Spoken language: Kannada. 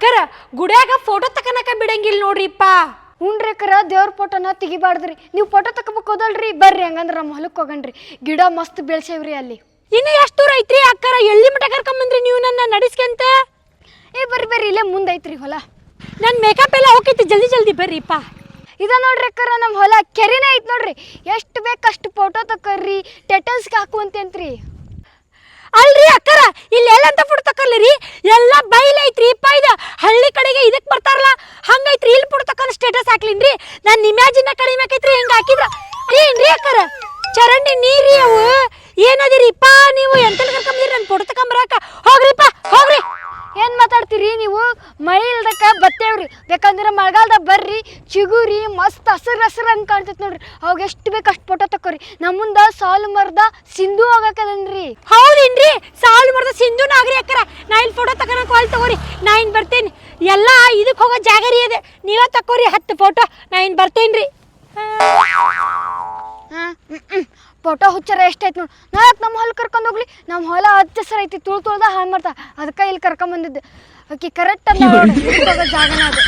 ಅಕ್ಕರ ಗುಡ್ಯಾಗ ಫೋಟೋ ತಕನಕ ಬಿಡಂಗಿಲ್ಲ ನೋಡ್ರಿಪ್ಪ. ಹುಣ್ರಿ ಅಕ್ಕರ ದೇವ್ರ ಫೋಟೋನ ತೆಗಿಬಾರ್ದ್ರಿ. ನೀವು ಫೋಟೋ ತಗೋಬೇಕು ಹೋದಲ್ರಿ, ಬರ್ರಿ ಹಂಗಂದ್ರ ನಮ್ಮ ಹೊಲಕ್ಕೆ ಹೋಗಣ್ರಿ. ಗಿಡ ಮಸ್ತ್ ಬೆಳ್ಸೇವ್ರಿ ಅಲ್ಲಿ. ಇನ್ನು ಎಷ್ಟು ದೂರ ಐತ್ರಿ ಅಕ್ಕರ? ಎಲ್ಲಿ ಮಠ ಕರ್ಕೊಂಬಂದ್ರಿ ನೀವು ನನ್ನ ನಡಿಸ್ಕಂತ? ಬರ್ರಿ ಬರ್ರಿ, ಇಲ್ಲೇ ಮುಂದೆ ಐತ್ರಿ ಹೊಲ. ನನ್ನ ಮೇಕಪ್ ಎಲ್ಲ ಹೋಗೈತಿ, ಜಲ್ದಿ ಜಲ್ದಿ ಬರ್ರಿಪ್ಪ. ಇದ ನೋಡ್ರಿ ಅಕ್ಕರ ನಮ್ಮ ಹೊಲ, ಕೆರಿನೇ ಐತ್ ನೋಡ್ರಿ. ಎಷ್ಟು ಬೇಕು ಅಷ್ಟು ಫೋಟೋ ತಕರ್ರಿ, ಟೆಟಲ್ಸ್ಗೆ ಹಾಕುವಂತೇನ್ರಿ. ಅಲ್ರಿ ಅಕ್ಕರ, ಇಲ್ಲಿ ಎಲ್ಲಂತ ಫೋಟೋ ತಕರ್ಲಿ? ಎಲ್ಲ ಬೈಲೈತ್ರಿ ಇಪ್ಪ. ಇದು ಹಳ್ಳಿ ಕಡೆಗೆ ಇದಕ್ಕೆ ಬರ್ತಾರಲ್ಲ ಹಂಗೈತ್ರಿ. ಇಲ್ಲಿ ಫೋಟೋ ತಕೊಂಡು ಸ್ಟೇಟಸ್ ಹಾಕ್ಲಿನ್ರಿ. ನನ್ನ ಇಮ್ಯಾಜಿನ ಕಡಿಮೆ ಆಕೈತ್ರಿ ಹೆಂಗೆ ಹಾಕಿದ್ರ ಏನ್ರಿ ಅಕ್ಕರ? ಚರಂಡಿ ನೀರಿ ಅವು ಏನದಿರಿಪ್ಪ ನೀವು? ಎಂತೆಲ್ಲ ಕರ್ಕೊಂಬಂದಿರಿ ನನ್ನ ಫೋಟೋ ತಕೊಂಬರಾಕ? ಹೋಗ್ರಿಪ್ಪ ಹೋಗ್ರಿ. ಏನು ಮಾತಾಡ್ತೀರಿ ನೀವು? ಮಳೆ ಇಲ್ದಕ್ಕ ಬತ್ತೇವ್ರಿ. ಬೇಕಂದ್ರೆ ಮಳೆಗಾಲದಾಗ ಬರ್ರಿ, ಚಿಗುರಿ ಮಸ್ತ್ ಹಸಿರು ಹಸಿರು ಹಂಗೆ ಕಾಣ್ತೈತೆ ನೋಡ್ರಿ. ಅವಾಗ ಎಷ್ಟು ಬೇಕು ಅಷ್ಟು ಫೋಟೋ ತಕೋರಿ. ನಮ್ಮ ಮುಂದೆ ಸಾಲು ಮರದ ಸಿಂಧು ಹೋಗಕ್ಕದನ್ರಿ. ಹೌದೇನ್ರಿ? ಸಾಲು ಮರದ ಸಿಂಧು ನಾಗ್ರಿ ಅಕ್ಕರ. ನಾ ಇಲ್ಲಿ ಫೋಟೋ ತಗೋಣಕ್ಕೆ ಅಲ್ಲಿ ತಗೋರಿ, ನಾ ಇನ್ನು ಬರ್ತೇನೆ. ಎಲ್ಲ ಇದಕ್ಕೆ ಹೋಗೋ ಜಾಗ ರೀ ಅದೇ. ನೀವೇ ತಕೋರಿ 10 ಫೋಟೋ, ನಾ ಇನ್ನು ಬರ್ತೇನೆ ರೀ. ಫೋಟೋ ಹುಚ್ಚರ ಎಷ್ಟೈತೆ ನೋಡಿ. ನಾಲ್ಕು ನಮ್ಮ ಹೊಲ ಕರ್ಕೊಂಡು ಹೋಗ್ಲಿ. ನಮ್ಮ ಹೊಲ ಹಚ್ಚ ಹೆಸರು ಐತಿ, ತುಳ್ದ ಹಾಳು ಮಾಡ್ತಾ. ಅದಕ್ಕೆ ಇಲ್ಲಿ ಕರ್ಕೊಂಬಂದಿದ್ದೆ. ಓಕೆ, ಕರೆಕ್ಟ್ ಅಂತ ಜಾಗನ ಅದು.